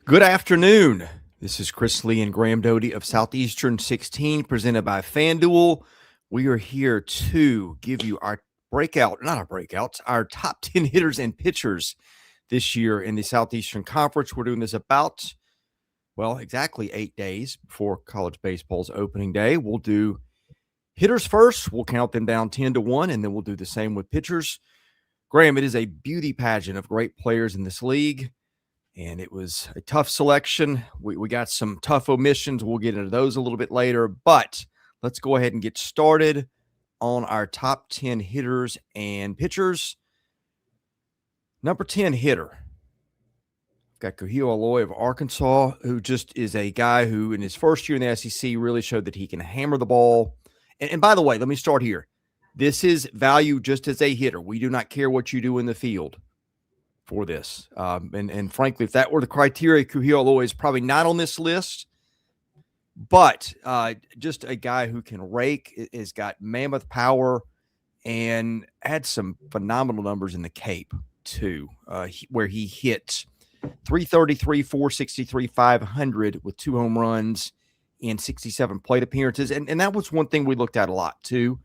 Good afternoon. This is Chris Lee and Graham Doty of Southeastern 16, presented by FanDuel. We are here to give you our our top 10 hitters and pitchers this year in the Southeastern Conference. We're doing this about, exactly 8 days before college baseball's opening day. We'll do hitters first. We'll count them down 10 to 1, and then we'll do the same with pitchers. Graham, it is a beauty pageant of great players in this league. And it was a tough selection. We got some tough omissions. We'll get into those a little bit later. But let's go ahead and get started on our top 10 hitters and pitchers. Number 10 hitter. Got Curiel of Arkansas, who just is a guy who in his first year in the SEC really showed that he can hammer the ball. And by the way, let me start here. This is value just as a hitter. We do not care what you do in the field for this. And frankly, if that were the criteria, Curiel is probably not on this list, but just a guy who can rake, has got mammoth power, and had some phenomenal numbers in the Cape too, where he hit 333, 463, 500 with 2 home runs and 67 plate appearances. And that was one thing we looked at a lot too,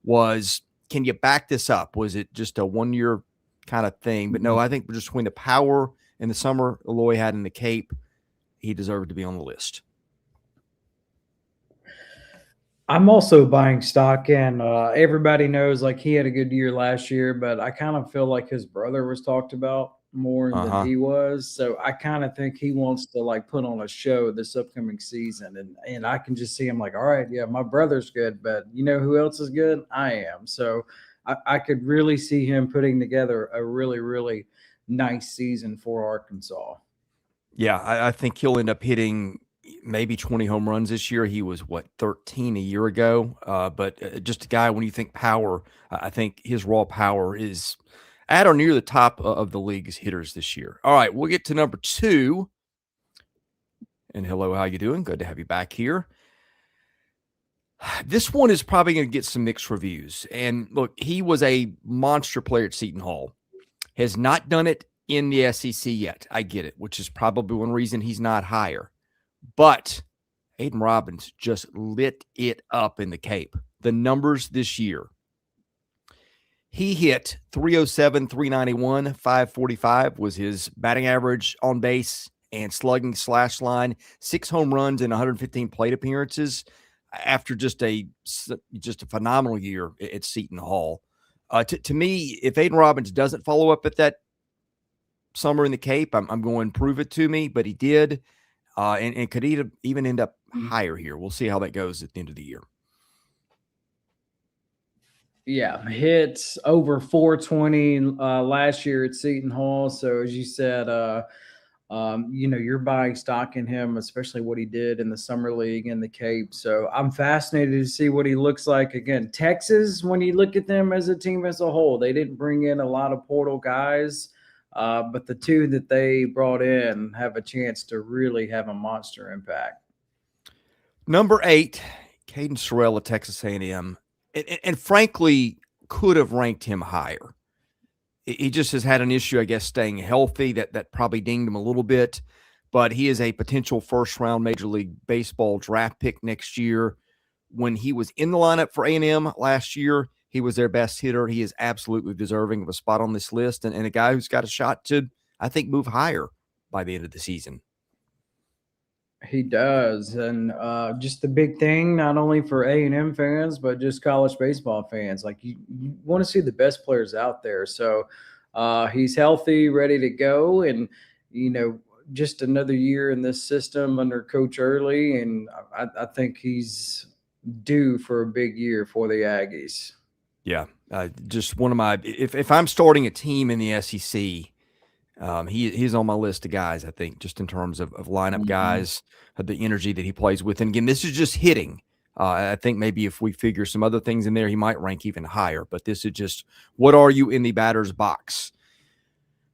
was can you back this up? Was it just a 1 year kind of thing? But no, I think just between the power and the summer Aloy had in the Cape, he deserved to be on the list. I'm also buying stock in. Everybody knows like he had a good year last year, but I kind of feel like his brother was talked about more than he was. So I kind of think he wants to like put on a show this upcoming season. And I can just see him like, all right, yeah, my brother's good, but you know who else is good? I am. So I could really see him putting together a really, really nice season for Arkansas. Yeah, I think he'll end up hitting maybe 20 home runs this year. He was, 13 a year ago? But just a guy, when you think power, I think his raw power is at or near the top of the league's hitters this year. All right, we'll get to number 2. And hello, how you doing? Good to have you back here. This one is probably going to get some mixed reviews. And look, he was a monster player at Seton Hall. Has not done it in the SEC yet. I get it, which is probably one reason he's not higher. But Aiden Robbins just lit it up in the Cape. The numbers this year. He hit 307, 391, 545 was his batting average on base and slugging slash line. 6 home runs and 115 plate appearances after just a phenomenal year at Seton Hall. To me, if Aiden Robbins doesn't follow up at that summer in the Cape, I'm going to prove it to me, but he did, and could even end up higher here. We'll see how that goes at the end of the year. Yeah, hits over 420 last year at Seton Hall. So as you said, you're buying stock in him, especially what he did in the summer league in the Cape. So I'm fascinated to see what he looks like. Again, Texas, when you look at them as a team as a whole, they didn't bring in a lot of portal guys, but the 2 that they brought in have a chance to really have a monster impact. Number 8, Caden Curiel of Texas A&M. And frankly, could have ranked him higher. He just has had an issue, I guess, staying healthy. That probably dinged him a little bit. But he is a potential first-round Major League Baseball draft pick next year. When he was in the lineup for A&M last year, he was their best hitter. He is absolutely deserving of a spot on this list, and a guy who's got a shot to, I think, move higher by the end of the season. He does. And just the big thing, not only for A&M fans, but just college baseball fans, like you want to see the best players out there. So he's healthy, ready to go. And, just another year in this system under Coach Early. And I think he's due for a big year for the Aggies. Yeah. Just one of my, if I'm starting a team in the SEC, he's on my list of guys, I think, just in terms of lineup guys, the energy that he plays with. And again, this is just hitting. I think maybe if we figure some other things in there, he might rank even higher. But this is just, what are you in the batter's box?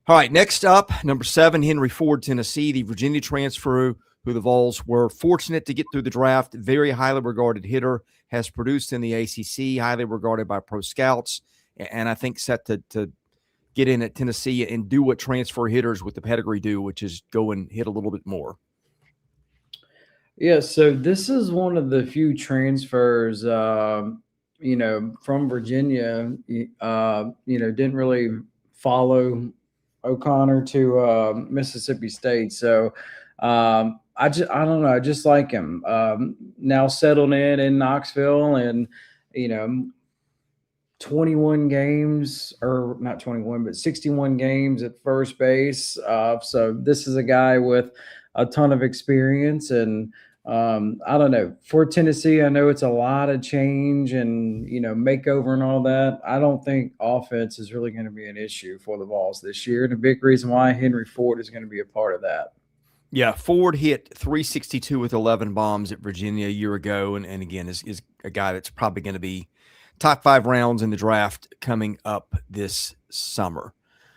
All right, next up, number 7, Henry Ford, Tennessee, the Virginia transfer who the Vols were fortunate to get through the draft. Very highly regarded hitter, has produced in the ACC, highly regarded by pro scouts, and I think set to get in at Tennessee and do what transfer hitters with the pedigree do, which is go and hit a little bit more. Yeah, so this is one of the few transfers, from Virginia, didn't really follow O'Connor to Mississippi State. So I don't know. I just like him. Now settled in Knoxville, and 21 games, or not 21, but 61 games at first base. So this is a guy with a ton of experience. And I don't know, for Tennessee, I know it's a lot of change and, makeover and all that. I don't think offense is really going to be an issue for the Vols this year. And a big reason why Henry Ford is going to be a part of that. Yeah, Ford hit 362 with 11 bombs at Virginia a year ago. And again, is a guy that's probably going to be top 5 rounds in the draft coming up this summer.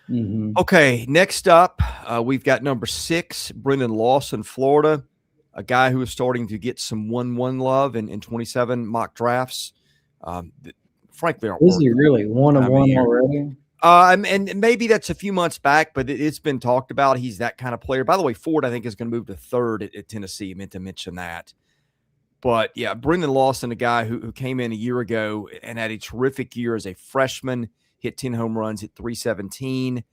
Mm-hmm. Okay, next up, we've got number 6, Brendan Lawson, Florida, a guy who is starting to get some 1-1 love in 27 mock drafts. Frankly, is he really 1-1 already? And maybe that's a few months back, but it's been talked about. He's that kind of player. By the way, Ford, I think, is going to move to 3rd at Tennessee. I meant to mention that. But, yeah, Brendan Lawson, a guy who came in a year ago and had a terrific year as a freshman, hit 10 home runs, hit 317.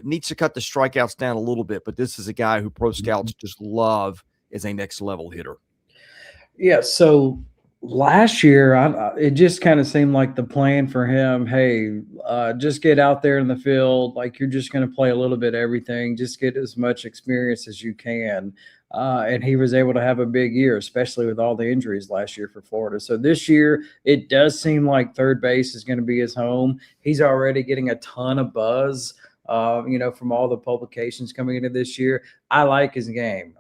Needs to cut the strikeouts down a little bit, but this is a guy who pro scouts just love as a next-level hitter. Yeah, so last year, it just kind of seemed like the plan for him, hey, just get out there in the field. Like, you're just going to play a little bit of everything. Just get as much experience as you can. And he was able to have a big year, especially with all the injuries last year for Florida. So this year, it does seem like third base is going to be his home. He's already getting a ton of buzz, from all the publications coming into this year. I like his game.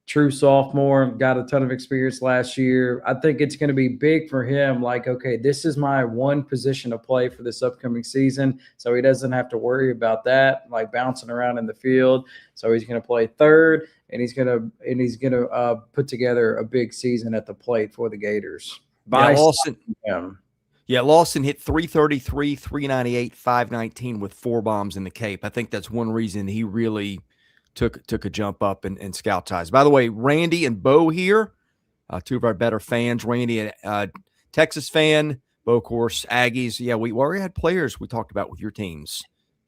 True sophomore, got a ton of experience last year. I think it's going to be big for him. Like, okay, this is my one position to play for this upcoming season. So he doesn't have to worry about that, like bouncing around in the field. So he's going to play third, and he's going to put together a big season at the plate for the Gators. Lawson hit 333, 398, 519 with 4 bombs in the Cape. I think that's one reason he really took a jump up in scout eyes. By the way, Randy and Bo here, 2 of our better fans. Randy, a Texas fan. Bo, of course, Aggies. Yeah, we already had players we talked about with your teams.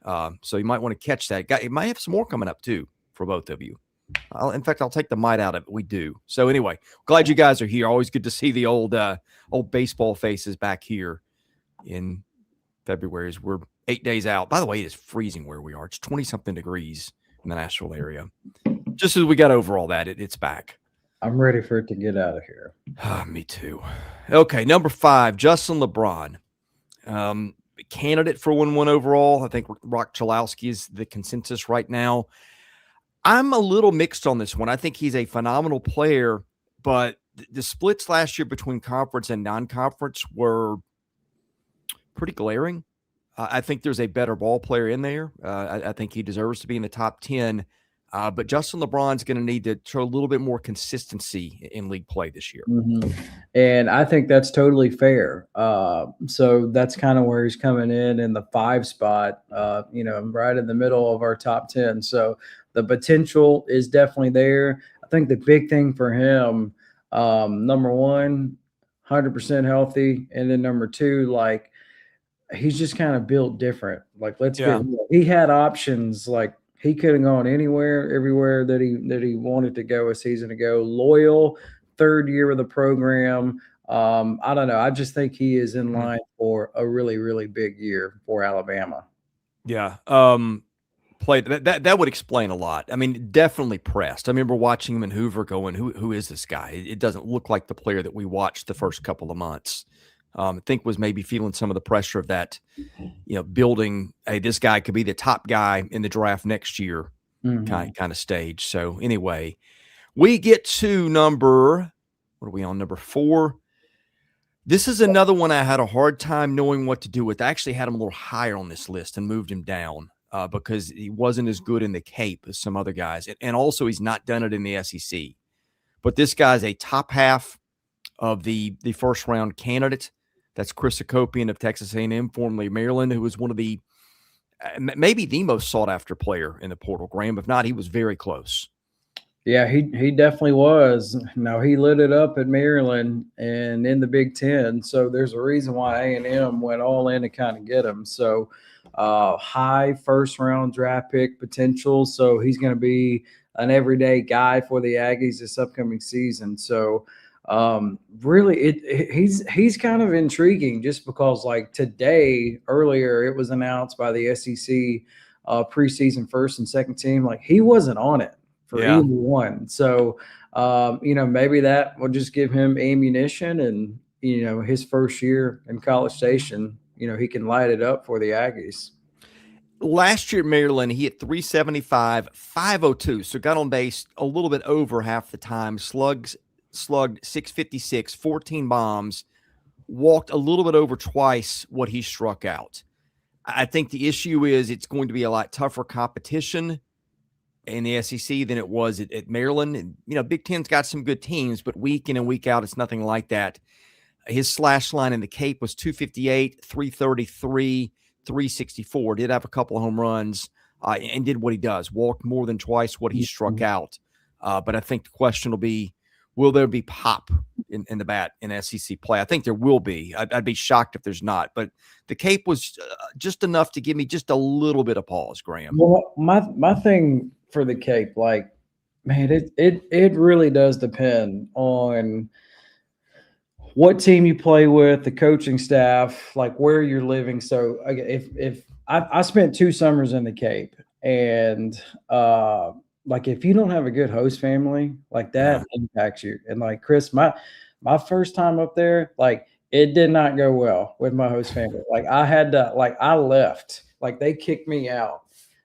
So you might want to catch that. You might have some more coming up, too, for both of you. In fact, I'll take the might out of it. We do. So anyway, glad you guys are here. Always good to see the old baseball faces back here in February as we're 8 days out. By the way, it is freezing where we are. It's 20-something degrees in the Nashville area. Just as we got over all that, it's back. I'm ready for it to get out of here. Me too. Okay, number 5, Justin Lebron. Candidate for 1-1 overall. I think Rock Chalowski is the consensus right now. I'm a little mixed on this one. I think he's a phenomenal player, but the splits last year between conference and non-conference were pretty glaring. I think there's a better ball player in there. I think he deserves to be in the top 10. But Justin LeBron's going to need to show a little bit more consistency in league play this year. Mm-hmm. And I think that's totally fair. So that's kind of where he's coming in the 5 spot, right in the middle of our top 10. So the potential is definitely there. I think the big thing for him, number 1, 100% healthy. And then number 2, like, he's just kind of built different. Like, he had options. Like, he could have gone everywhere that he wanted to go a season ago. Loyal, 3rd year of the program. I don't know. I just think he is in line for a really, really big year for Alabama. Yeah. Played that would explain a lot. I mean, definitely pressed. I remember watching him in Hoover going, who is this guy? It doesn't look like the player that we watched the first couple of months. I think was maybe feeling some of the pressure of that, building, hey, this guy could be the top guy in the draft next year kind of stage. So anyway, we get to number 4. This is another one I had a hard time knowing what to do with. I actually had him a little higher on this list and moved him down because he wasn't as good in the Cape as some other guys. And also he's not done it in the SEC. But this guy's a top half of the first round candidate. That's Chris Akopian of Texas A&M, formerly Maryland, who was one of the maybe the most sought after player in the portal, Graham. If not, he was very close. Yeah, he definitely was. Now he lit it up at Maryland and in the Big Ten. So there's a reason why A&M went all in to kind of get him. So high first round draft pick potential. So he's going to be an everyday guy for the Aggies this upcoming season. So really, he's kind of intriguing just because like earlier it was announced by the SEC preseason first and second team, like he wasn't on it for either one. So, maybe that will just give him ammunition and, his first year in College Station, he can light it up for the Aggies. Last year at Maryland, he hit 375, 502, so got on base a little bit over half the time, slugged 656, 14 bombs, walked a little bit over twice what he struck out. I think the issue is it's going to be a lot tougher competition in the SEC than it was at Maryland. And, Big Ten's got some good teams, but week in and week out, it's nothing like that. His slash line in the Cape was 258, 333, 364. Did have a couple of home runs and did what he does. Walked more than twice what he struck out. But I think the question will be, will there be pop in the bat in SEC play? I think there will be. I'd be shocked if there's not. But the Cape was just enough to give me just a little bit of pause, Graham. Well, my thing for the Cape, like, man, it really does depend on what team you play with, the coaching staff, like where you're living. So if I spent 2 summers in the Cape, and like if you don't have a good host family, like that impacts you. And like Chris, my first time up there, like it did not go well with my host family. Like I had to, like I left, like they kicked me out.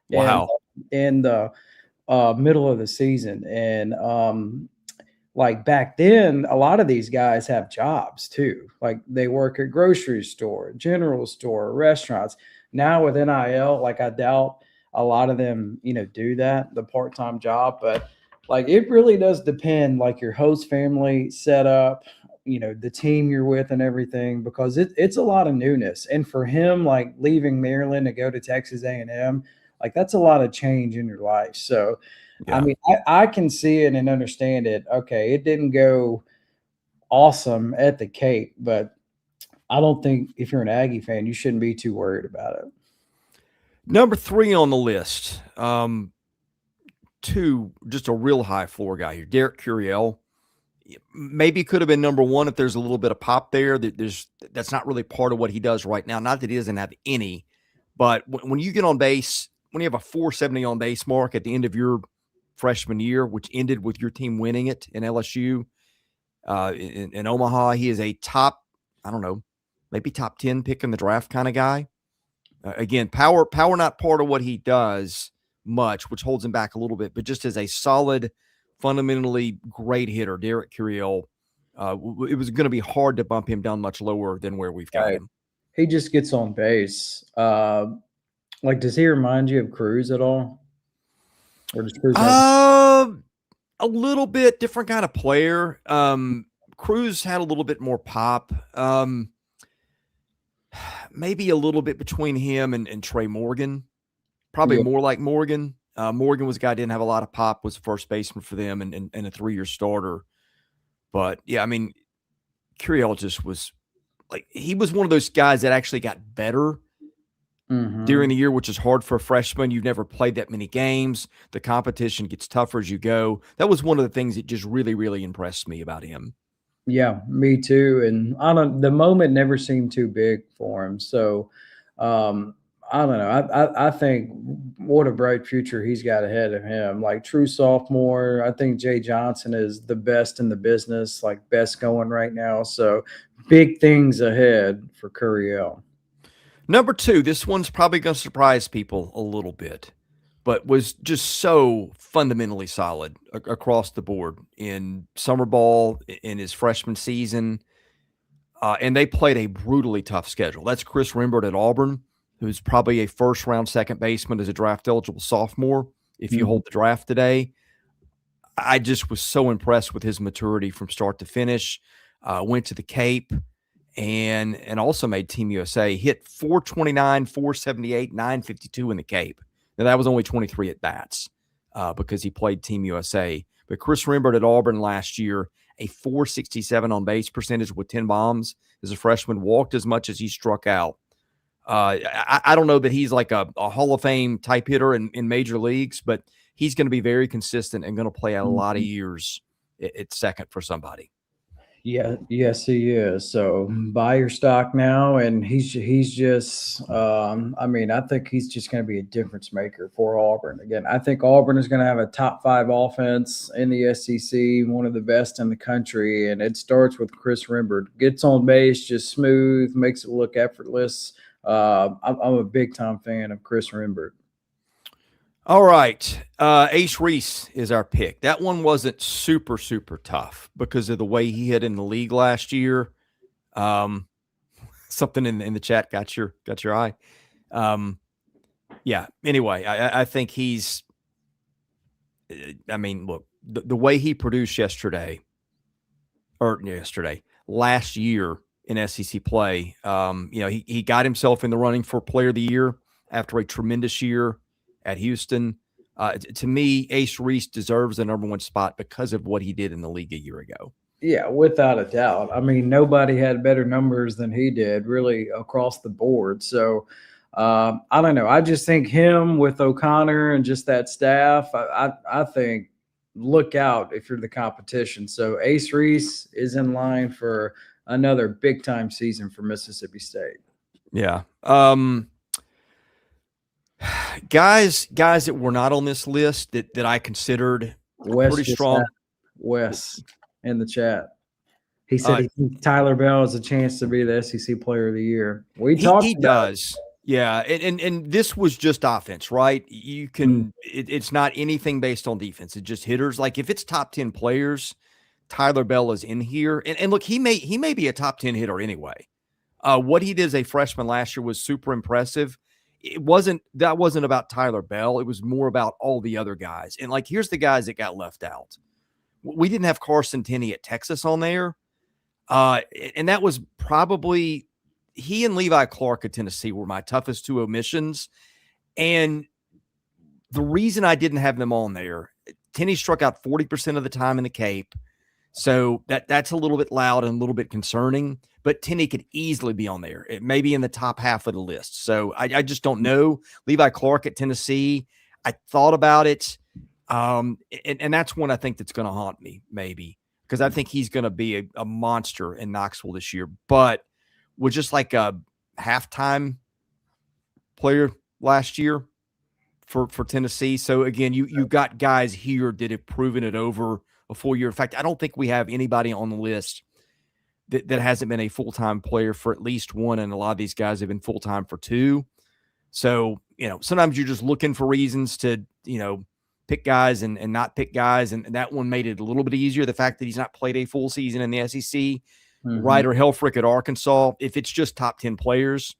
Wow. In the middle of the season. And like back then, a lot of these guys have jobs too. Like they work at grocery store, general store, restaurants. Now with NIL, like I doubt a lot of them, do that, the part-time job. But like it really does depend, like your host family setup, the team you're with and everything, because it's a lot of newness. And for him, like leaving Maryland to go to Texas A&M, like that's a lot of change in your life. So, I mean, I can see it and understand it. Okay, it didn't go awesome at the Cape, but I don't think if you're an Aggie fan, you shouldn't be too worried about it. Number 3 on the list, 2, just a real high floor guy here, Derek Curiel. Maybe could have been number 1 if there's a little bit of pop there. That's not really part of what he does right now. Not that he doesn't have any, but when you get on base, when you have a 470 on base mark at the end of your freshman year, which ended with your team winning it in LSU, in Omaha, he is a top, I don't know, maybe top 10 pick in the draft kind of guy. Again, power not part of what he does much, which holds him back a little bit, but just as a solid, fundamentally great hitter, Derek Curiel, it was going to be hard to bump him down much lower than where we've got him. He just gets on base. Like, does he remind you of Cruz at all? Or does Cruz a little bit different kind of player. Cruz had a little bit more pop. Maybe a little bit between him and Trey Morgan. Probably more like Morgan. Morgan was a guy who didn't have a lot of pop, was a first baseman for them and a 3-year starter. But, yeah, I mean, Curiel just was like, he was one of those guys that actually got better during the year, which is hard for a freshman. You've never played that many games. The competition gets tougher as you go. That was one of the things that just really, really impressed me about him. Yeah, me too. And the moment never seemed too big for him. So, I don't know. I think what a bright future he's got ahead of him. Like true sophomore, I think Jay Johnson is the best in the business, like best going right now. So big things ahead for Curiel. Number 2, this one's probably going to surprise people a little bit, but was just so fundamentally solid across the board in summer ball, in his freshman season. And they played a brutally tough schedule. That's Chris Rembert at Auburn, who's probably a first-round second baseman as a draft-eligible sophomore if you hold the draft today. I just was so impressed with his maturity from start to finish. Went to the Cape and also made Team USA. Hit 429, 478, 952 in the Cape. Now, that was only 23 at-bats because he played Team USA. But Chris Rembert at Auburn last year, a 467 on-base percentage with 10 bombs as a freshman, walked as much as he struck out. I don't know that he's like a Hall of Fame type hitter in major leagues, but he's going to be very consistent and going to play a lot of years at second for somebody. Yeah, yes, he is. So buy your stock now, and he's just. I mean, I think he's just going to be a difference maker for Auburn. Again, I think Auburn is going to have a top 5 offense in the SEC, one of the best in the country, and it starts with Chris Rembert. Gets on base, just smooth, makes it look effortless. I'm a big time fan of Chris Rembert. All right. Ace Reese is our pick. That one wasn't super, super tough because of the way he hit in the league last year. Something in the chat got your eye. Yeah. Anyway, I think he's, I mean, look, the way he produced last year in SEC play, he got himself in the running for Player of the Year after a tremendous year at Houston. To me, Ace Reese deserves the #1 spot because of what he did in the league a year ago. Yeah, without a doubt. I mean, nobody had better numbers than he did, really, across the board. So, I don't know. I just think him with O'Connor and just that staff, I think look out if you're the competition. So Ace Reese is in line for another big-time season for Mississippi State. Yeah. Guys that were not on this list that I considered pretty strong. Wes in the chat. He said he thinks Tyler Bell has a chance to be the SEC Player of the Year. He does. Yeah. And this was just offense, right? You can it's not anything based on defense. It's just hitters. Like if it's top 10 players, Tyler Bell is in here. And look, he may be a top 10 hitter anyway. What he did as a freshman last year was super impressive. That wasn't about Tyler Bell. It was more about all the other guys. And like, here's the guys that got left out. We didn't have Carson Tenney at Texas on there. And that was probably he and Levi Clark at Tennessee were my toughest 2 omissions. And the reason I didn't have them on there, Tenney struck out 40% of the time in the Cape. So that's a little bit loud and a little bit concerning, but Tenney could easily be on there. It may be in the top half of the list. So I just don't know. Levi Clark at Tennessee, I thought about it. And that's one I think that's going to haunt me maybe because I think he's going to be a monster in Knoxville this year, but was just like a halftime player last year for Tennessee. So again, you got guys here that have proven it over a full year. In fact, I don't think we have anybody on the list that hasn't been a full-time player for at least 1. And a lot of these guys have been full-time for 2. So, sometimes you're just looking for reasons to, pick guys and not pick guys. And that one made it a little bit easier. The fact that he's not played a full season in the SEC. Ryder Helfrich at Arkansas. If it's just top 10 players,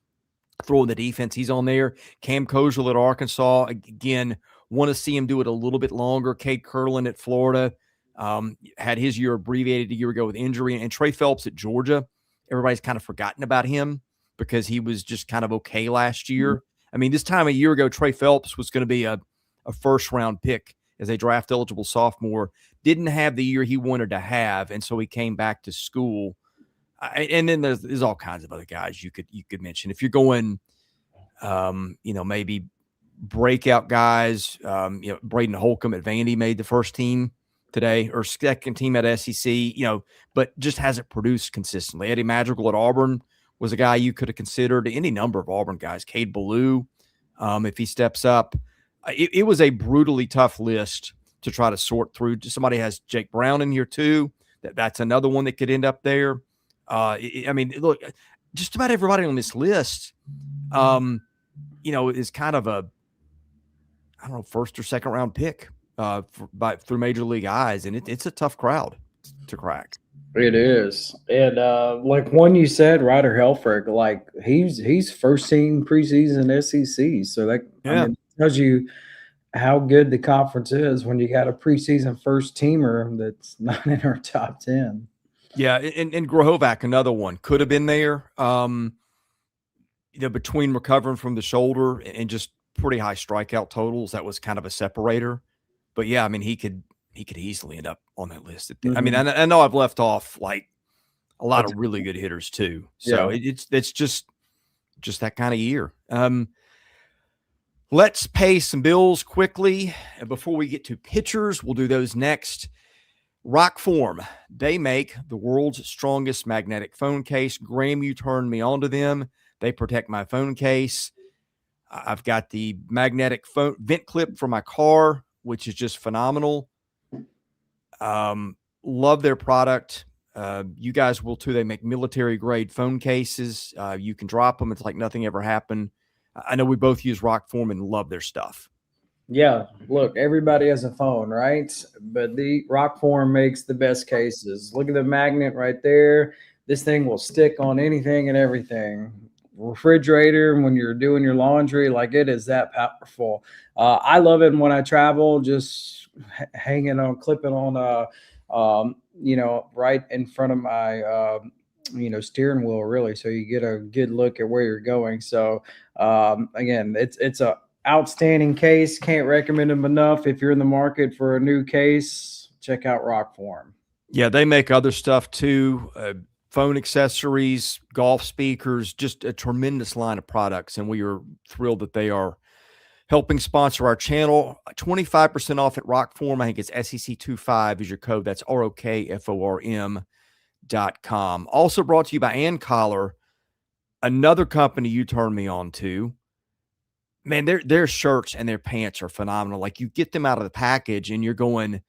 throw in the defense, he's on there. Cam Kozel at Arkansas. Again, want to see him do it a little bit longer. Cade Curlin at Florida. Had his year abbreviated a year ago with injury. And Trey Phelps at Georgia. Everybody's kind of forgotten about him because he was just kind of okay last year. I mean, this time a year ago, Trey Phelps was going to be a first-round pick as a draft-eligible sophomore. Didn't have the year he wanted to have, and so he came back to school. And then there's all kinds of other guys you could mention. If you're going, maybe breakout guys, Braden Holcomb at Vandy made the first team today or second team at SEC, but just hasn't produced consistently. Eddie Madrigal at Auburn was a guy you could have considered. Any number of Auburn guys. Cade Ballou, if he steps up. It was a brutally tough list to try to sort through. Somebody has Jake Brown in here too. That's another one that could end up there. Look, just about everybody on this list, is kind of a, first or second round pick through major league eyes. And it's a tough crowd to crack. It is. And like one you said, Ryder Helfrich, like he's first team preseason SEC. So that tells you how good the conference is when you got a preseason first teamer that's not in our top 10. Yeah, and Grohovac, another one, could have been there. Between recovering from the shoulder and just pretty high strikeout totals, that was kind of a separator. But yeah, I mean, he could easily end up on that list. I mean, I know I've left off like a lot of really good hitters too. So it's just that kind of year. Let's pay some bills quickly. And before we get to pitchers, we'll do those next. ROKFORM, they make the world's strongest magnetic phone case. Graham, you turned me on to them. They protect my phone case. I've got the magnetic phone vent clip for my car, which is just phenomenal. Love their product. You guys will too. They make military grade phone cases. You can drop them. It's like nothing ever happened. I know we both use ROKFORM and love their stuff. Yeah, look, everybody has a phone, right? But the ROKFORM makes the best cases. Look at the magnet right there. This thing will stick on anything and everything. Refrigerator, when you're doing your laundry, like it is that powerful. I love it when I travel, just hanging on, clipping on, right in front of my, steering wheel, really. So you get a good look at where you're going. So again, it's a outstanding case. Can't recommend them enough. If you're in the market for a new case, check out ROKFORM. Yeah, they make other stuff too. Phone accessories, golf speakers, just a tremendous line of products. And we are thrilled that they are helping sponsor our channel. 25% off at ROKFORM. I think it's SEC25 is your code. That's ROKFORM.com. Also brought to you by Collar, another company you turned me on to. Man, their shirts and their pants are phenomenal. Like, you get them out of the package and you're going,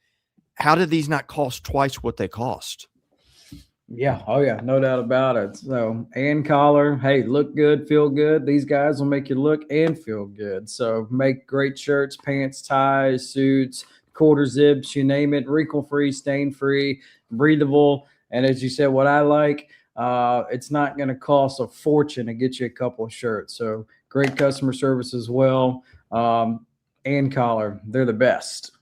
how did these not cost twice what they cost? Yeah. Oh, yeah. No doubt about it. So, Collar, hey, look good, feel good. These guys will make you look and feel good. So, make great shirts, pants, ties, suits, quarter zips, you name it, wrinkle-free, stain-free, breathable. And as you said, what I like, it's not going to cost a fortune to get you a couple of shirts. So, great customer service as well. Collar, they're the best.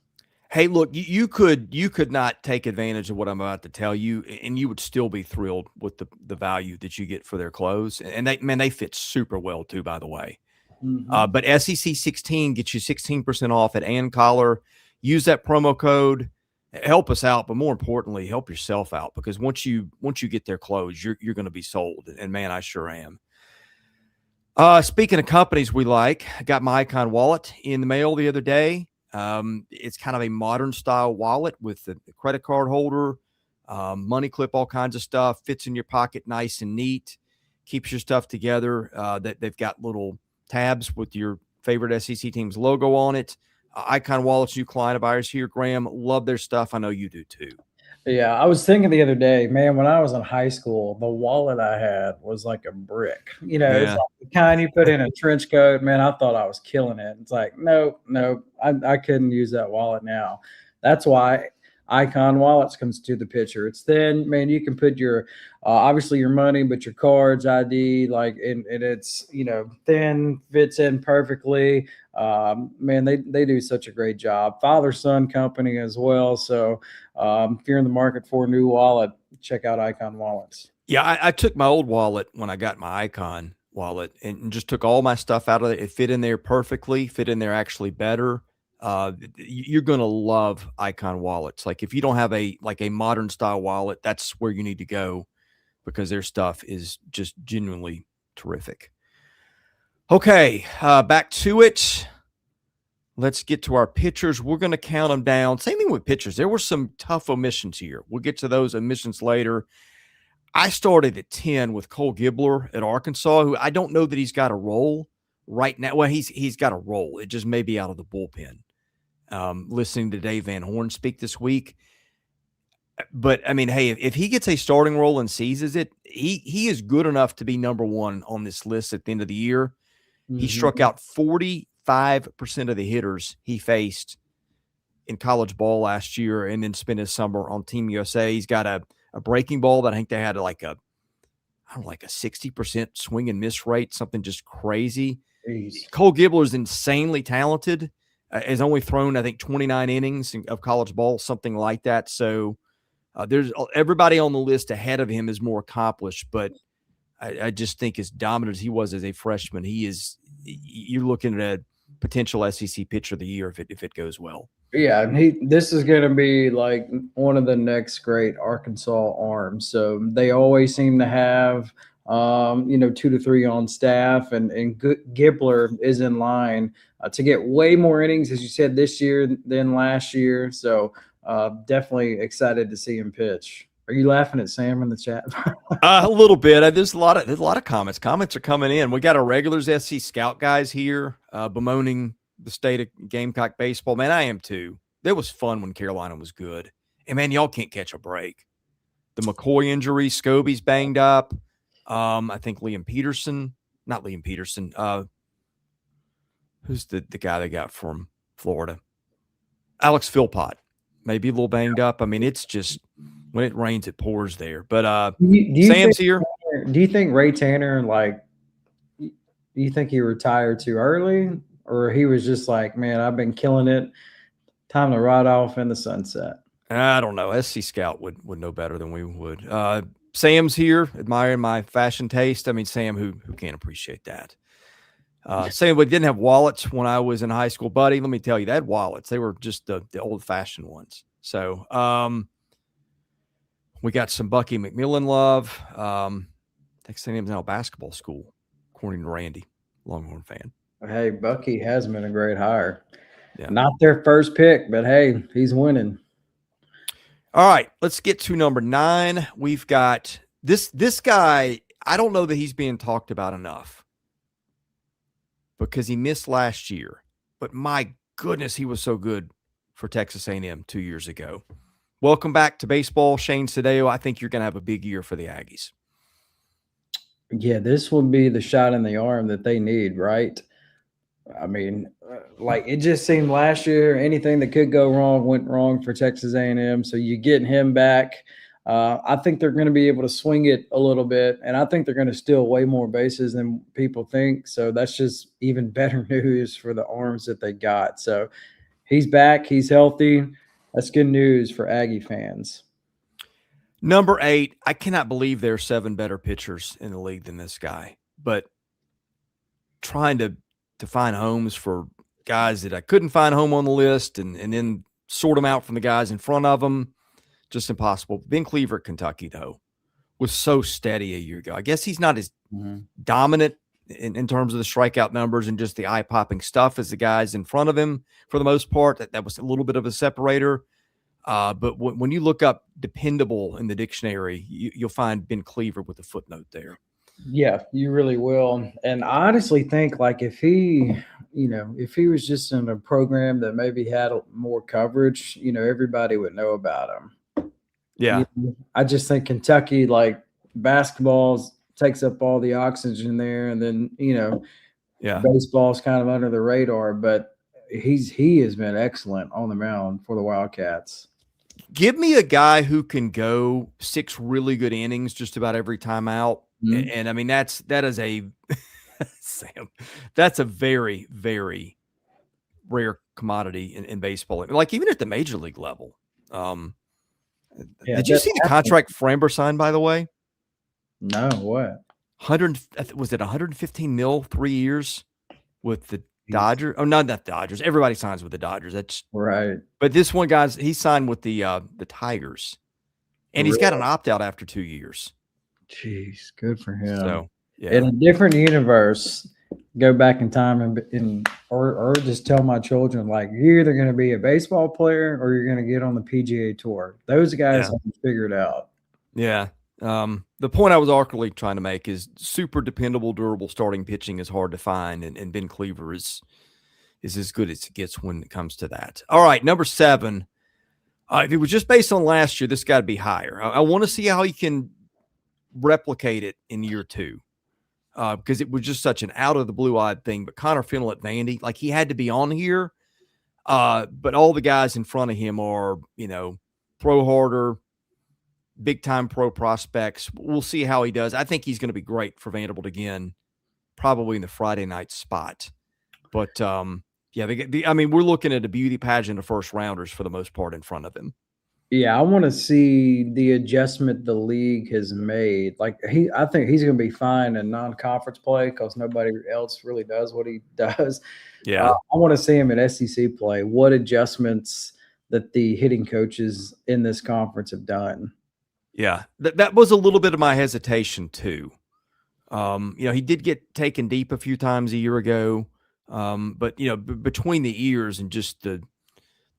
Hey, look, you could not take advantage of what I'm about to tell you, and you would still be thrilled with the value that you get for their clothes. And they fit super well too, by the way. But SEC 16 gets you 16% off at Collar. Use that promo code. Help us out, but more importantly, help yourself out, because once you get their clothes, you're going to be sold. And man, I sure am. Speaking of companies we like, I got my Icon wallet in the mail the other day. It's kind of a modern style wallet with the credit card holder, money clip, all kinds of stuff, fits in your pocket nice and neat, keeps your stuff together. They've got little tabs with your favorite SEC team's logo on it. Icon Wallet's new client of ours here, Graham. Love their stuff. I know you do too. Yeah, I was thinking the other day, man, when I was in high school, the wallet I had was like a brick. It's like the kind you put in a trench coat. Man, I thought I was killing it. It's like, no, I couldn't use that wallet now. That's why Icon Wallets comes to the picture. It's thin, man. You can put your obviously your money, but your cards, ID, like, and it's thin, fits in perfectly. Man, they do such a great job. Father-son company as well. So if you're in the market for a new wallet, check out Icon Wallets. Yeah, I took my old wallet when I got my Icon wallet and just took all my stuff out of it. It fit in there perfectly, fit in there actually better. You're going to love Icon wallets. Like, if you don't have a modern style wallet, that's where you need to go, because their stuff is just genuinely terrific. Okay, back to it. Let's get to our pitchers. We're going to count them down. Same thing with pitchers. There were some tough omissions here. We'll get to those omissions later. I started at 10 with Cole Gibbler at Arkansas, who I don't know that he's got a role right now. Well, he's got a role. It just may be out of the bullpen. Listening to Dave Van Horn speak this week. But, I mean, hey, if he gets a starting role and seizes it, he is good enough to be number one on this list at the end of the year. Mm-hmm. He struck out 45% of the hitters he faced in college ball last year, and then spent his summer on Team USA. He's got a breaking ball that I think they had like a 60% swing and miss rate, something just crazy. Jeez. Cole Gibbler is insanely talented. Has only thrown, I think, 29 innings of college ball, something like that. So There's everybody on the list ahead of him is more accomplished, but I just think as dominant as he was as a freshman, you're looking at a potential SEC pitcher of the year if it goes well. Yeah, and this is going to be like one of the next great Arkansas arms. So they always seem to have, 2 to 3 on staff, and Gibbler is in line to get way more innings, as you said, this year than last year. So definitely excited to see him pitch. Are you laughing at Sam in the chat? A little bit. There's a lot of comments. Comments are coming in. We got our regulars SC Scout guys here bemoaning the state of Gamecock baseball. Man, I am too. It was fun when Carolina was good. And man, y'all can't catch a break. The McCoy injury, Scobie's banged up. I think not Liam Peterson. Who's the guy they got from Florida? Alex Philpott. Maybe a little banged up. I mean, it's just when it rains, it pours there. But Sam's here. Do you think Ray Tanner, do you think he retired too early? Or he was just like, man, I've been killing it. Time to ride off in the sunset. I don't know. SC Scout would know better than we would. Sam's here, admiring my fashion taste. I mean, Sam, who can't appreciate that? Sam, we didn't have wallets when I was in high school, buddy. Let me tell you, they had wallets. They were just the old-fashioned ones. So we got some Bucky McMillan love. Texas A&M's now a basketball school, according to Randy, Longhorn fan. Hey, Bucky has been a great hire. Yeah. Not their first pick, but hey, he's winning. All right, let's get to number 9. We've got this guy. I don't know that he's being talked about enough because he missed last year. But my goodness, he was so good for Texas A&M 2 years ago. Welcome back to baseball, Shane Sadeo. I think you're going to have a big year for the Aggies. Yeah, this will be the shot in the arm that they need, right? I mean, it just seemed last year anything that could go wrong went wrong for Texas A&M. So you get him back. I think they're going to be able to swing it a little bit, and I think they're going to steal way more bases than people think. So that's just even better news for the arms that they got. So he's back. He's healthy. That's good news for Aggie fans. Number 8, I cannot believe there are 7 better pitchers in the league than this guy. But trying to find homes for guys that I couldn't find home on the list and then sort them out from the guys in front of them, just impossible. Ben Cleaver at Kentucky, though, was so steady a year ago. I guess he's not as dominant in terms of the strikeout numbers and just the eye-popping stuff as the guys in front of him for the most part. That was a little bit of a separator. But when you look up dependable in the dictionary, you'll find Ben Cleaver with a footnote there. Yeah, you really will. And I honestly think if he was just in a program that maybe had more coverage, everybody would know about him. Yeah. I just think Kentucky, basketball takes up all the oxygen there. And then, baseball's kind of under the radar, but he has been excellent on the mound for the Wildcats. Give me a guy who can go 6 really good innings just about every time out. Mm-hmm. And I mean, that is a Sam, that's a very, very rare commodity in baseball. Even at the major league level. Did you see the contract Framber signed, by the way? No, what? Was it $115 million 3 years with the Dodgers? Oh, not Dodgers. Everybody signs with the Dodgers. That's right. But this one, guys, he signed with the Tigers, and he's got an opt-out after 2 years. Jeez, good for him. So, yeah. In a different universe, go back in time or just tell my children, you're either going to be a baseball player or you're going to get on the PGA Tour. Those guys have figured out. Yeah. The point I was artfully trying to make is super dependable, durable starting pitching is hard to find, and Ben Cleaver is as good as it gets when it comes to that. All right, number 7. If it was just based on last year, this got to be higher. I want to see how he can replicate it in year 2, because it was just such an out of the blue eyed thing. But Connor Fennell at Vandy, he had to be on here. But all the guys in front of him are, throw harder, big time pro prospects. We'll see how he does. I think he's going to be great for Vanderbilt again, probably in the Friday night spot. But we're looking at a beauty pageant of first rounders for the most part in front of him. Yeah, I want to see the adjustment the league has made. Like I think he's going to be fine in non-conference play because nobody else really does what he does. Yeah. I want to see him in SEC play. What adjustments that the hitting coaches in this conference have done. Yeah. That was a little bit of my hesitation too. He did get taken deep a few times a year ago. But between the ears and just the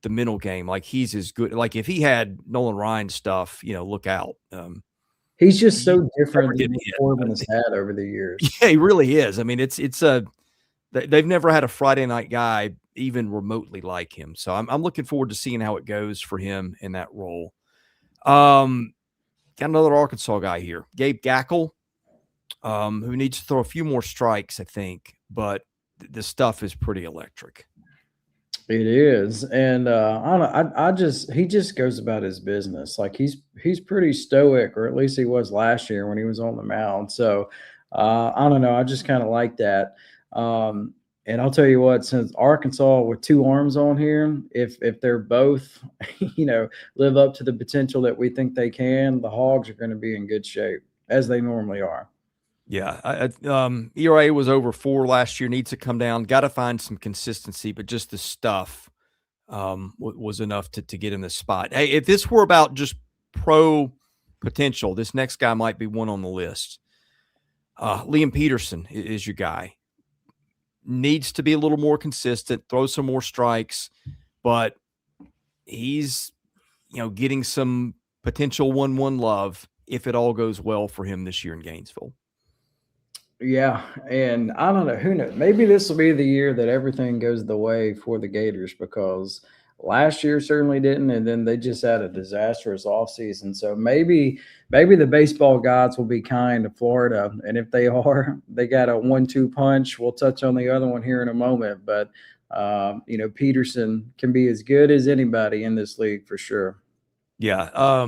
mental game, like he's as good. Like if he had Nolan Ryan stuff, look out. He's just He so never different than get what hit. Corbin has had over the years. Yeah, he really is. I mean, they've never had a Friday night guy even remotely like him. So I'm looking forward to seeing how it goes for him in that role. Got another Arkansas guy here, Gabe Gaeckle, who needs to throw a few more strikes, I think, but the stuff is pretty electric. It is, and I don't know, he just goes about his business. Like he's pretty stoic, or at least he was last year when he was on the mound. So I don't know. I just kind of like that. And I'll tell you what, since Arkansas with two arms on here, if they're both, live up to the potential that we think they can, the Hogs are going to be in good shape as they normally are. Yeah, ERA was over 4 last year. Needs to come down. Got to find some consistency, but just the stuff was enough to get in this spot. Hey, if this were about just pro potential, this next guy might be one on the list. Liam Peterson is your guy. Needs to be a little more consistent, throw some more strikes, but he's getting some potential 1-1 love if it all goes well for him this year in Gainesville. Yeah, and I don't know, who knows? Maybe this will be the year that everything goes the way for the Gators because last year certainly didn't, and then they just had a disastrous offseason. So maybe the baseball gods will be kind to Florida, and if they are, they got a 1-2 punch. We'll touch on the other one here in a moment, but Peterson can be as good as anybody in this league for sure. Yeah,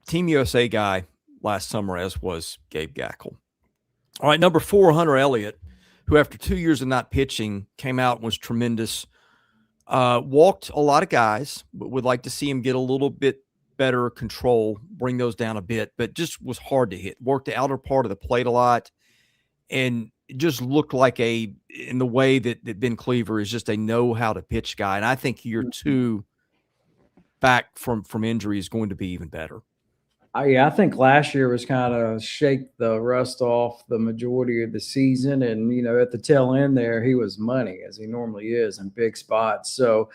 Team USA guy last summer, as was Gabe Gaeckle. All right, number 4, Hunter Elliott, who after 2 years of not pitching came out and was tremendous. Walked a lot of guys, but would like to see him get a little bit better control, bring those down a bit, but just was hard to hit. Worked the outer part of the plate a lot, and it just looked like in the way that Ben Cleaver is just a know-how-to-pitch guy. And I think year 2 back from injury is going to be even better. I think last year was kind of shake the rust off the majority of the season. And, at the tail end there, he was money as he normally is in big spots. So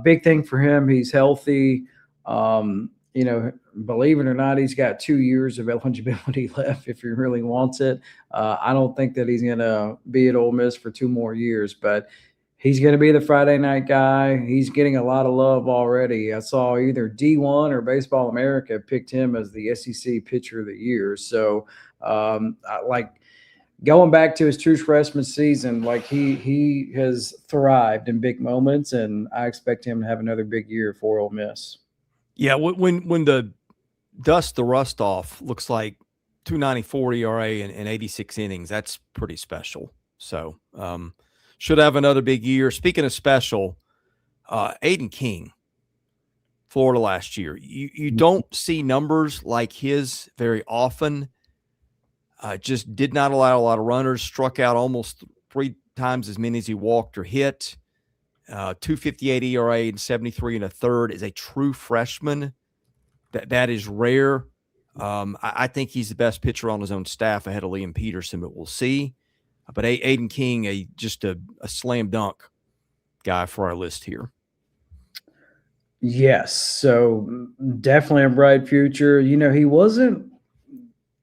big thing for him, he's healthy. Believe it or not, he's got 2 years of eligibility left if he really wants it. I don't think that he's going to be at Ole Miss for 2 more years, but he's going to be the Friday night guy. He's getting a lot of love already. I saw either D1 or Baseball America picked him as the SEC Pitcher of the Year. So, going back to his true freshman season, like he has thrived in big moments, and I expect him to have another big year for Ole Miss. Yeah, when the dust the rust off, looks like 2.94 ERA and 86 innings. That's pretty special. So, should have another big year. Speaking of special, Aiden King, Florida last year. You don't see numbers like his very often. Just did not allow a lot of runners. Struck out almost 3 times as many as he walked or hit. 2.58 ERA and 73 1/3 is a true freshman. That is rare. I think he's the best pitcher on his own staff ahead of Liam Peterson, but we'll see. But Aiden King, just a slam dunk guy for our list here. Yes, so definitely a bright future. He wasn't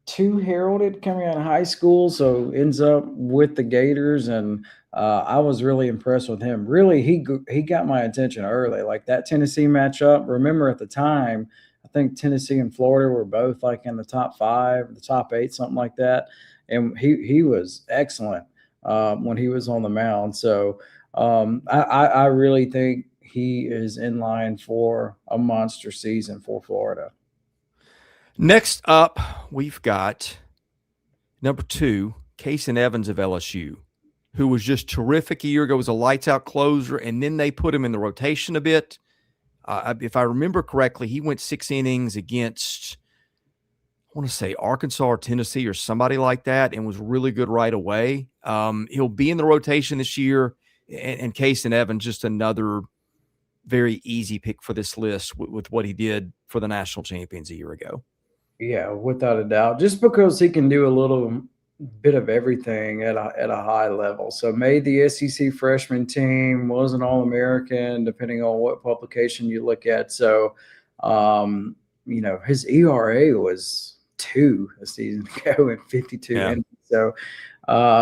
too heralded coming out of high school, so ends up with the Gators, and I was really impressed with him. Really, he got my attention early. Like that Tennessee matchup. Remember at the time, I think Tennessee and Florida were both like in the top 5, the top 8, something like that. And he was excellent when he was on the mound. So I really think he is in line for a monster season for Florida. Next up, we've got number 2, Casan Evans of LSU, who was just terrific a year ago, was a lights-out closer, and then they put him in the rotation a bit, If I remember correctly, he went 6 innings against, I want to say Arkansas or Tennessee or somebody like that, and was really good right away. He'll be in the rotation this year, and Casan Evans, just another very easy pick for this list with what he did for the national champions a year ago. Yeah, without a doubt. Just because he can do a little bit of everything at a high level. So made the SEC freshman team, was an All-American, depending on what publication you look at. So, his ERA was 2 a season ago in 52 innings. So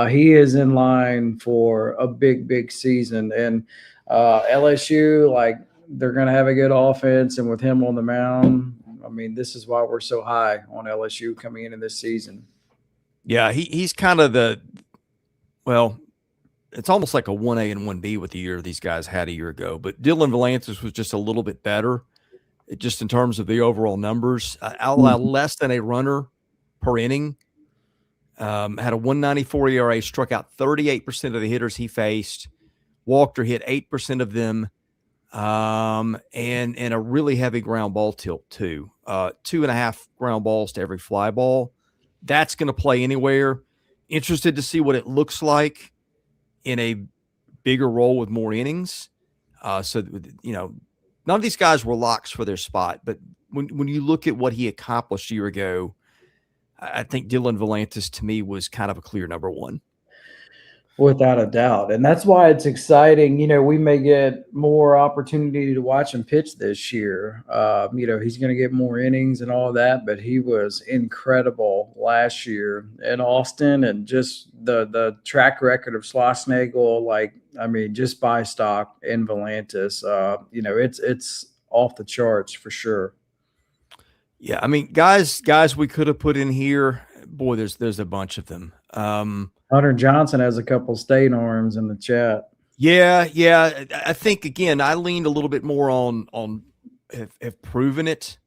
he is in line for a big, big season. And LSU, like, they're going to have a good offense, and with him on the mound, I mean, this is why we're so high on LSU coming into this season. Yeah, he's kind of it's almost like a 1A and 1B with the year these guys had a year ago. But Dylan Volantis was just a little bit better, just in terms of the overall numbers. Less than a runner per inning. Had a 194 ERA, struck out 38% of the hitters he faced, walked or hit 8% of them, and a really heavy ground ball tilt too. 2.5 ground balls to every fly ball. That's going to play anywhere. Interested to see what it looks like in a bigger role with more innings. None of these guys were locks for their spot, but when you look at what he accomplished a year ago, I think Dylan Volantis to me was kind of a clear number one. Without a doubt. And that's why it's exciting. We may get more opportunity to watch him pitch this year. He's going to get more innings and all that, but he was incredible last year in Austin, and just the track record of Schlossnagle, just buy stock in Volantis. It's off the charts for sure. Yeah. I mean, guys we could have put in here, boy, there's a bunch of them. Hunter Johnson has a couple state arms in the chat. Yeah. I think, again, I leaned a little bit more on have proven it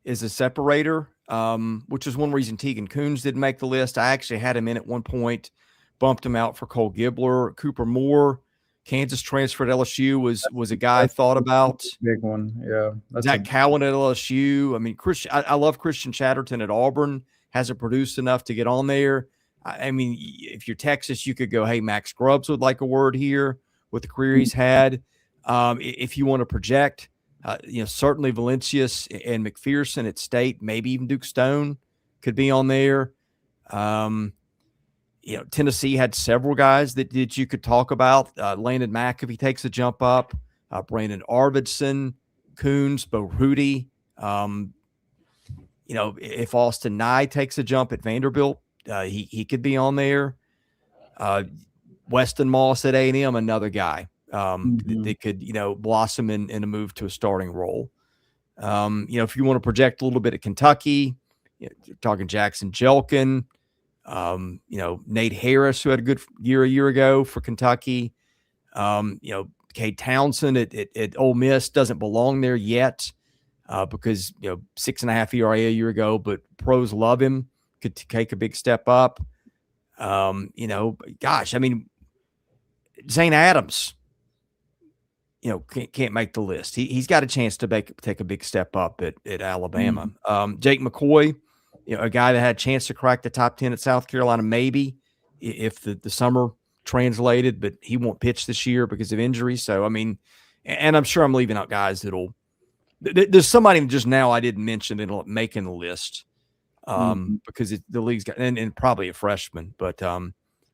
as a separator, which is one reason Tegan Coons didn't make the list. I actually had him in at one point, bumped him out for Cole Gibbler. Cooper Moore, Kansas transferred at LSU, was a guy I thought about. Big one, yeah. Zach Cowan at LSU. I mean, I love Christian Chatterton at Auburn. Hasn't produced enough to get on there. I mean, if you're Texas, you could go, hey, Max Grubbs would like a word here with the career he's had. If you want to project, certainly Valencius and McPherson at State, maybe even Duke Stone could be on there. Tennessee had several guys that you could talk about. Landon Mack, if he takes a jump up, Brandon Arvidsson, Coons, Bo Rudy. If Austin Nye takes a jump at Vanderbilt, he could be on there. Weston Moss at A&M, another guy that could, blossom in a move to a starting role. If you want to project a little bit at Kentucky, you're talking Jackson Jelkin, Nate Harris, who had a good year a year ago for Kentucky. Cade Townsend at Ole Miss doesn't belong there yet because, 6.5 ERA a year ago, but pros love him. Could take a big step up. Zane Adams, can't make the list. He's got a chance to take a big step up at Alabama. Jake McCoy, a guy that had a chance to crack the top 10 at South Carolina, maybe if the summer translated, but he won't pitch this year because of injury. So, and I'm sure I'm leaving out guys there's somebody just now I didn't mention that'll make in the list. Because the league's got and probably a freshman, but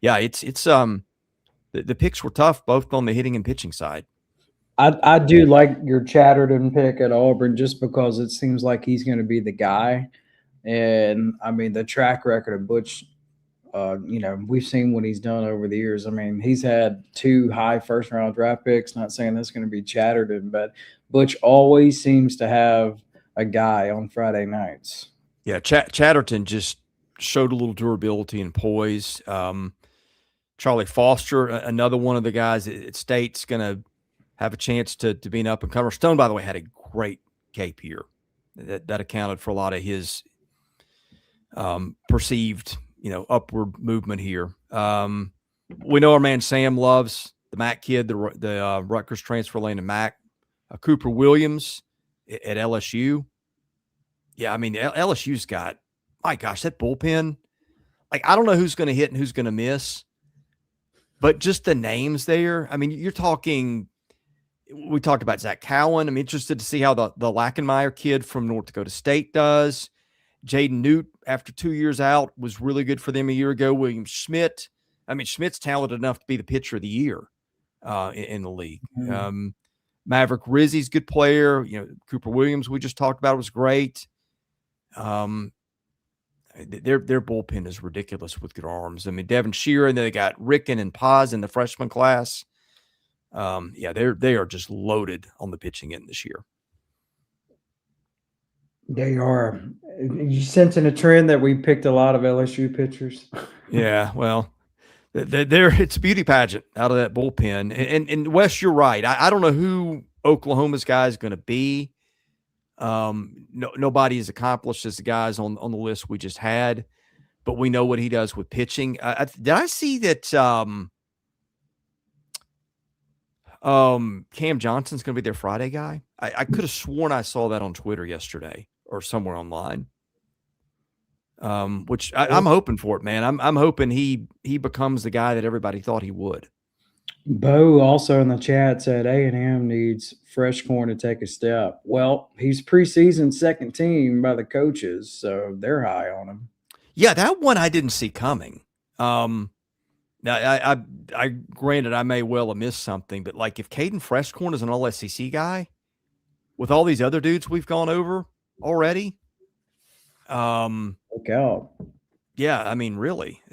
it's the picks were tough both on the hitting and pitching side. I do like your Chatterton pick at Auburn just because it seems like he's going to be the guy, and the track record of Butch, we've seen what he's done over the years. He's had 2 high first round draft picks. Not saying that's going to be Chatterton, but Butch always seems to have a guy on Friday nights. Yeah, Chatterton just showed a little durability and poise. Charlie Foster, another one of the guys at State's going to have a chance to be an up-and-comer. Stone, by the way, had a great Cape year. That accounted for a lot of his perceived, upward movement here. We know our man Sam loves the Mack kid, the Rutgers transfer Landon Mack. Cooper Williams, at LSU. Yeah, I mean, LSU's got, my gosh, that bullpen. Like, I don't know who's going to hit and who's going to miss, but just the names there. I mean, you're talking, we talked about Zach Cowan. I'm interested to see how the Lackenmeyer kid from North Dakota State does. Jaden Newt, after 2 years out, was really good for them a year ago. William Schmidt. I mean, Schmidt's talented enough to be the pitcher of the year in the league. Maverick Rizzi's good player. You know, Cooper Williams, we just talked about, was great. Their bullpen is ridiculous with good arms. I mean, Devin Shearer, and then they got Ricken and Paz in the freshman class. Yeah, they are just loaded on the pitching end this year. They are. You sensing a trend that we picked a lot of LSU pitchers? Yeah, well, it's a beauty pageant out of that bullpen. And Wes, you're right. I don't know who Oklahoma's guy is going to be. Nobody as accomplished as the guys on the list we just had, but we know what he does with pitching. Did I see that Cam Johnson's going to be their Friday guy? I could have sworn I saw that on Twitter yesterday or somewhere online. Which I'm hoping for it, man. I'm hoping he becomes the guy that everybody thought he would. Bo also in the chat said A&M needs fresh corn to take a step. Well, he's preseason second team by the coaches, so they're high on him. Yeah, that one I didn't see coming. Now I granted I may well have missed something, but like if Caden Freshcorn is an all SEC guy with all these other dudes we've gone over already, look out. Yeah, I mean, really,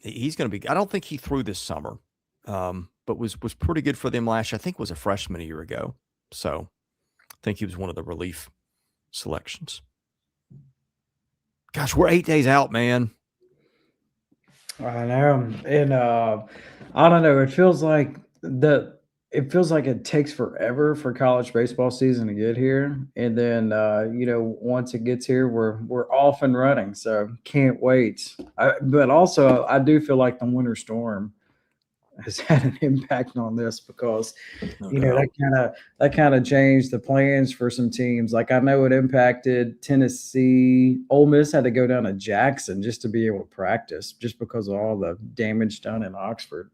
he's going to be. I don't think he threw this summer, but was pretty good for them last year. I think was a freshman a year ago, so I think he was one of the relief selections. Gosh, we're 8 days out, man. I know, and I don't know. It feels like it takes forever for college baseball season to get here, and then once it gets here, we're off and running. So can't wait. But also, I do feel like the winter storm has had an impact on this because that kind of changed the plans for some teams. Like I know it impacted Tennessee. Ole Miss had to go down to Jackson just to be able to practice, just because of all the damage done in Oxford.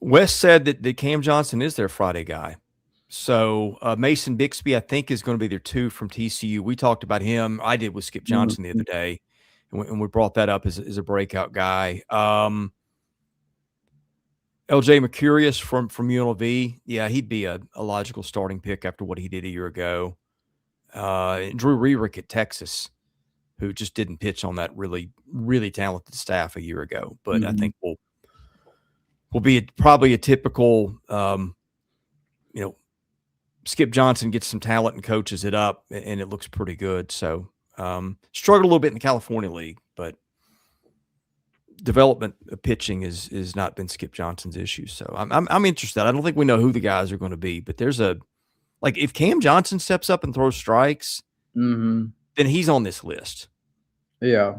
Wes said that Cam Johnson is their Friday guy. So Mason Bixby, I think, is going to be their 2 from TCU. We talked about him. I did with Skip Johnson the other day, and we brought that up as a breakout guy. LJ Mercurius from UNLV. Yeah, he'd be a logical starting pick after what he did a year ago. Drew Rerick at Texas, who just didn't pitch on that really, really talented staff a year ago. But I think will be probably a typical, Skip Johnson gets some talent and coaches it up, and it looks pretty good. So struggled a little bit in the California League, but development of pitching is not been Skip Johnson's issue. So I'm interested. I don't think we know who the guys are going to be, but there's if Cam Johnson steps up and throws strikes, then he's on this list. Yeah.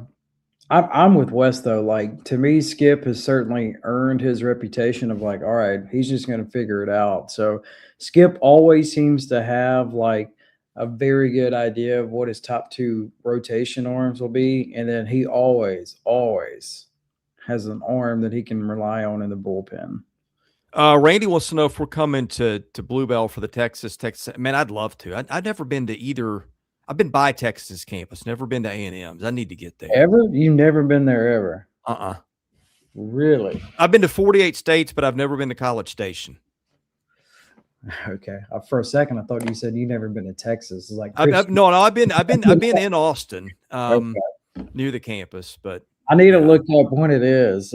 I'm with Wes though. Like to me, Skip has certainly earned his reputation of like, all right, he's just going to figure it out. So Skip always seems to have like a very good idea of what his top 2 rotation arms will be. And then he always has an arm that he can rely on in the bullpen. Randy wants to know if we're coming to Bluebell for the Texas. Man, I'd love to. I've never been to either. I've been by Texas campus, never been to A&M's. I need to get there. Ever? You've never been there ever? Really? I've been to 48 states, but I've never been to College Station. Okay. For a second, I thought you said you never been to Texas. It's like I've been in Austin, near the campus, but I need to look up when it is.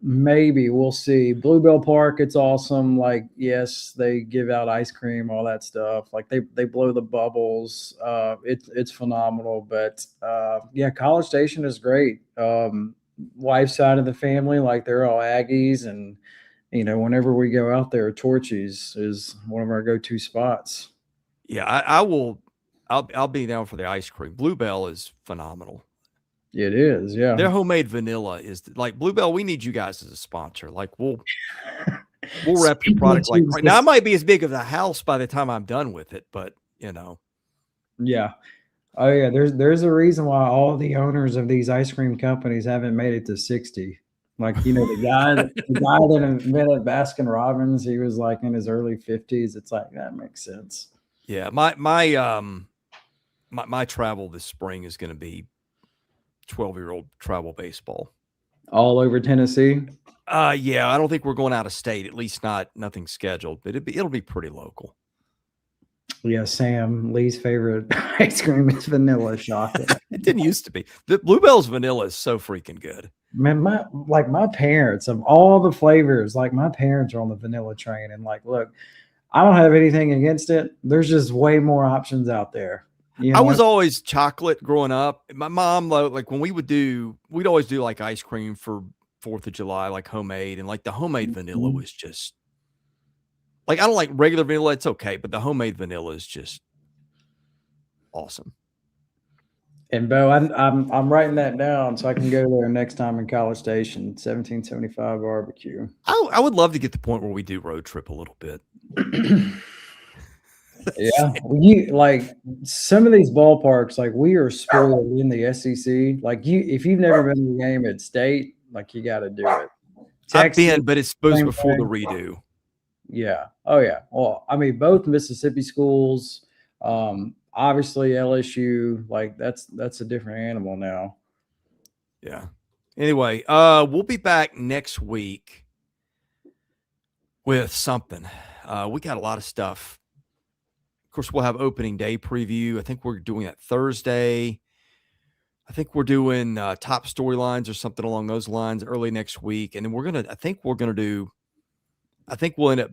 Maybe we'll see. Bluebell Park, it's awesome. Like, yes, they give out ice cream, all that stuff. Like they blow the bubbles. It's phenomenal. But College Station is great. Wife's side of the family, like they're all Aggies, and whenever we go out there, Torchy's is one of our go-to spots. Yeah, I will. I'll be down for the ice cream. Bluebell is phenomenal. It is, yeah. Their homemade vanilla is like Bluebell. We need you guys as a sponsor. Like we'll We'll wrap your Speaking product like into right now. It might be as big as a house by the time I'm done with it, but Yeah. Oh yeah. There's a reason why all the owners of these ice cream companies haven't made it to 60. Like, the guy that invented Baskin Robbins, he was like in his early 50s. It's like, that makes sense. Yeah, my travel this spring is going to be 12-year-old travel baseball. All over Tennessee. Yeah, I don't think we're going out of state. At least nothing scheduled, but it'll be pretty local. Yeah, Sam, Lee's favorite ice cream is vanilla chocolate. It didn't used to be. The Bluebell's vanilla is so freaking good. Man, my parents, of all the flavors, like my parents are on the vanilla train, and like, look, I don't have anything against it. There's just way more options out there. I was always chocolate growing up. My mom, like when we'd always do like ice cream for 4th of July, like homemade, and like the homemade vanilla was just like, I don't like regular vanilla. It's okay, but the homemade vanilla is just awesome. And Bo, I'm writing that down so I can go there next time in College Station. 1775 barbecue. I would love to get to the point where we do road trip a little bit. Yeah, like some of these ballparks, like we are spoiled in the SEC. Like if you've never been to a game at State, like you got to do it. I've been, but it's supposed before the redo. Yeah. Oh yeah. Well, I mean, both Mississippi schools, obviously LSU, like that's a different animal now. Yeah. Anyway, we'll be back next week with something. We got a lot of stuff. Of course, we'll have opening day preview. I think we're doing that Thursday. I think we're doing top storylines or something along those lines early next week. And then I think we'll end up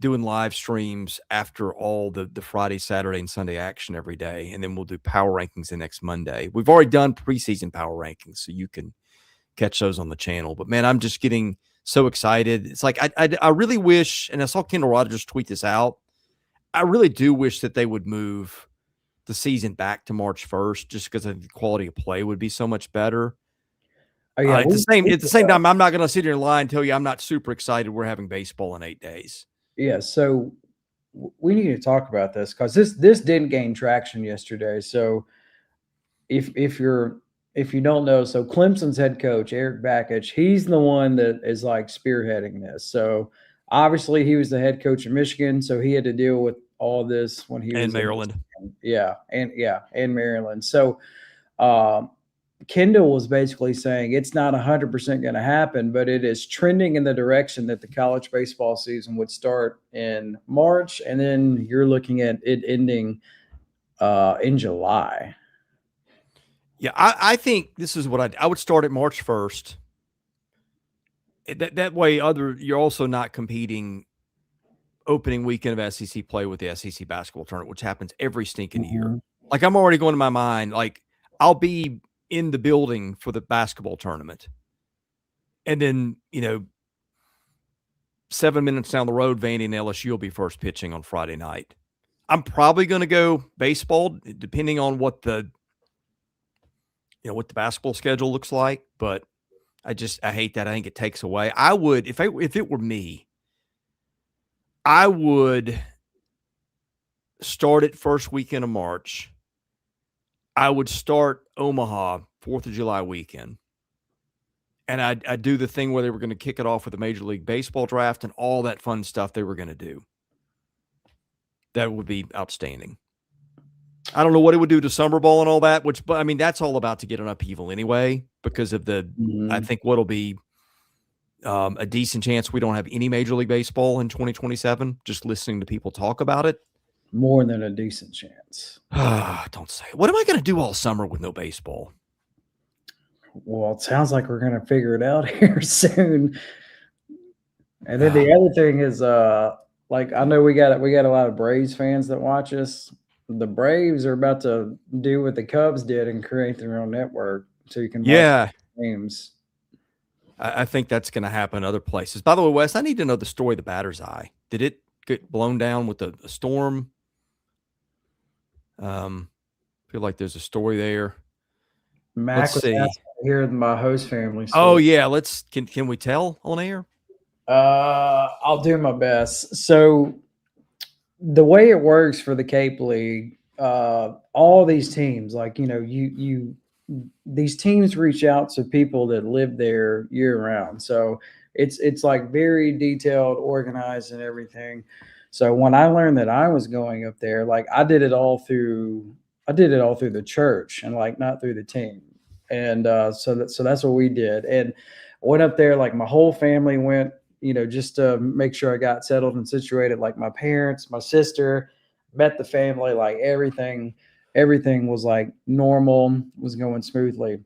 doing live streams after all the Friday, Saturday, and Sunday action every day. And then we'll do power rankings the next Monday. We've already done preseason power rankings, so you can catch those on the channel. But man, I'm just getting so excited. It's like, I really wish, and I saw Kendall Rogers tweet this out, I really do wish that they would move the season back to March 1st, just because I think the quality of play would be so much better. Oh, yeah, at the same time, I'm not going to sit here and lie and tell you I'm not super excited we're having baseball in 8 days. Yeah, so we need to talk about this because this didn't gain traction yesterday. So if you don't know, so Clemson's head coach Eric Bakich, he's the one that is like spearheading this. So obviously he was the head coach in Michigan, so he had to deal with all this when he was in Maryland. And Maryland. So Kendall was basically saying it's not 100% going to happen, but it is trending in the direction that the college baseball season would start in March, and then you're looking at it ending in July. Yeah, I think this is what I would start at March 1st. That way, you're also not competing opening weekend of SEC play with the SEC basketball tournament, which happens every stinking year. Like, I'm already going to my mind, like, I'll be in the building for the basketball tournament. And then, 7 minutes down the road, Vandy and LSU will be first pitching on Friday night. I'm probably going to go baseball, depending on what the basketball schedule looks like. But I hate that. I think it takes away. I would, if it were me, I would start it first weekend of March. I would start Omaha 4th of July weekend. And I'd do the thing where they were going to kick it off with a Major League Baseball draft and all that fun stuff they were going to do. That would be outstanding. I don't know what it would do to summer ball and all that, but I mean, that's all about to get an upheaval anyway, because of I think what'll be a decent chance we don't have any Major League Baseball in 2027, just listening to people talk about it. More than a decent chance. Don't say it. What am I going to do all summer with no baseball? Well, it sounds like we're going to figure it out here soon. And then the other thing is, like, I know we got a lot of Braves fans that watch us. The Braves are about to do what the Cubs did and create their own network, so you can watch games. I think that's going to happen other places. By the way, Wes, I need to know the story of the batter's eye. Did it get blown down with a storm? Feel like there's a story there. Mac was here in my host family. Oh yeah, can we tell on air? I'll do my best. So the way it works for the Cape League, all these teams, like these teams reach out to people that live there year round. So it's like very detailed, organized, and everything. So when I learned that I was going up there, like I did it all through the church and like not through the team. And so that's what we did. And went up there, like my whole family went, just to make sure I got settled and situated, like my parents, my sister, met the family, like everything was like normal, was going smoothly.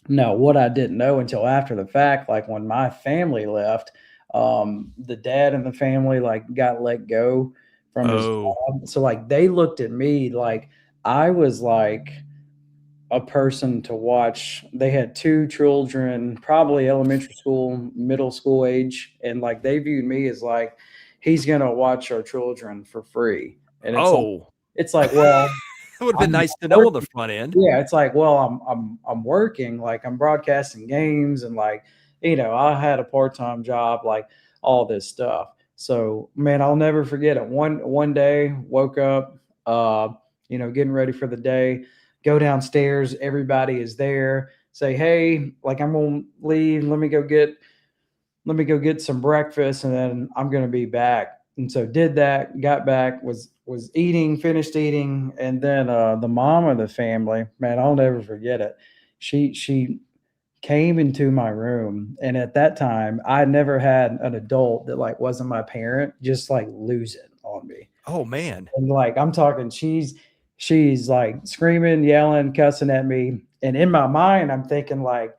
No, what I didn't know until after the fact, like when my family left, the dad in the family like got let go from his Oh, job. So like they looked at me like I was like a person to watch. They had two children, probably elementary school, middle school age, and like they viewed me as like he's gonna watch our children for free. And oh, it's like, well, it would have been I'm nice to know on the working. front end. Yeah, it's like, well, I'm working, like I'm broadcasting games and like, I had a part-time job, like all this stuff. So man, I'll never forget it. One day, woke up, getting ready for the day, go downstairs, everybody is there, say, hey, like I'm gonna leave, let me go get some breakfast and then I'm going to be back. And so did that, got back, was eating, finished eating, and then the mom of the family, man, I'll never forget it. She came into my room, and at that time I never had an adult that like wasn't my parent just like lose it on me. Oh man. And like I'm talking, she's like screaming, yelling, cussing at me. And in my mind, I'm thinking like,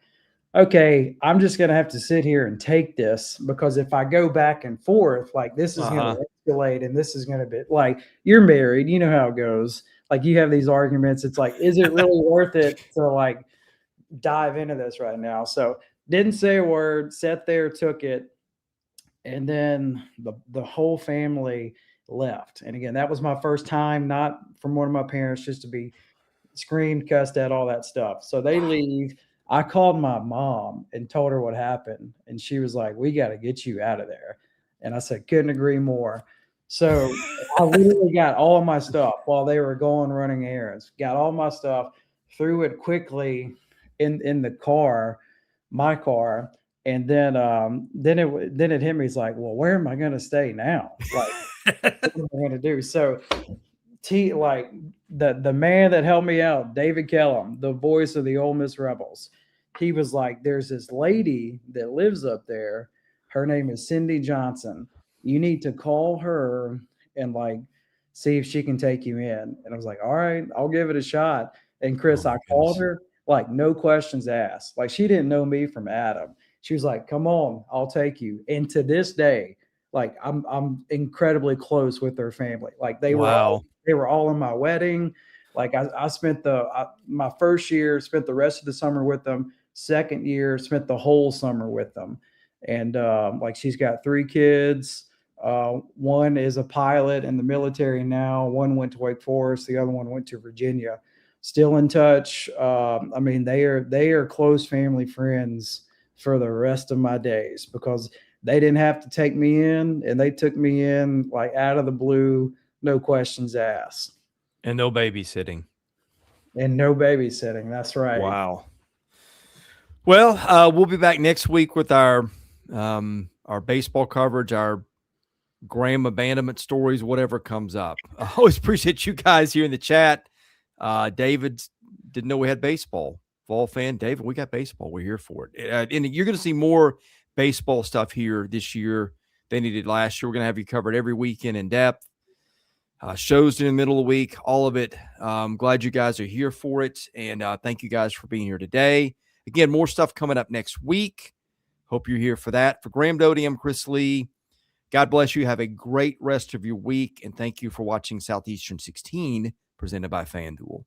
okay, I'm just gonna have to sit here and take this because if I go back and forth, like this is gonna Uh-huh. escalate and this is gonna be like you're married, you know how it goes. Like you have these arguments. It's like, is it really worth it to like dive into this right now? So didn't say a word, sat there, took it, and then the whole family left. And again, that was my first time, not from one of my parents, just to be screamed, cussed at, all that stuff. So they Wow. leave. I called my mom and told her what happened. And she was like, we got to get you out of there. And I said, couldn't agree more. So I literally got all my stuff while they were going running errands, got all my stuff, threw it quickly in the car, my car. And then it hit me. It's like, well, where am I going to stay now? Like, what am I going to do? So like the man that helped me out, David Kellum, the voice of the Ole Miss Rebels, he was like, "There's this lady that lives up there. Her name is Cindy Johnson. You need to call her and like see if she can take you in." And I was like, "All right, I'll give it a shot." And Oh Chris, my I called goodness. her, like no questions asked. Like she didn't know me from Adam. She was like, "Come on, I'll take you." And to this day, like I'm incredibly close with their family. Like Wow. they were all in my wedding. Like I spent my first year, spent the rest of the summer with them. Second year, spent the whole summer with them. And like she's got three kids. One is a pilot in the military now. One went to Wake Forest. The other one went to Virginia. Still in touch. I mean, they are close family friends for the rest of my days because they didn't have to take me in, and they took me in like out of the blue, no questions asked. And no babysitting. And no babysitting. That's right. Wow. Well, we'll be back next week with our baseball coverage, our Graham abandonment stories, whatever comes up. I always appreciate you guys here in the chat. David didn't know we had baseball. Vol fan, David, we got baseball. We're here for it. And you're going to see more baseball stuff here this year than you did last year. We're going to have you covered every weekend in depth. Shows in the middle of the week, all of it. Glad you guys are here for it. And thank you guys for being here today. Again, more stuff coming up next week. Hope you're here for that. For Graham Doty, I'm Chris Lee. God bless you. Have a great rest of your week. And thank you for watching Southeastern 16 presented by FanDuel.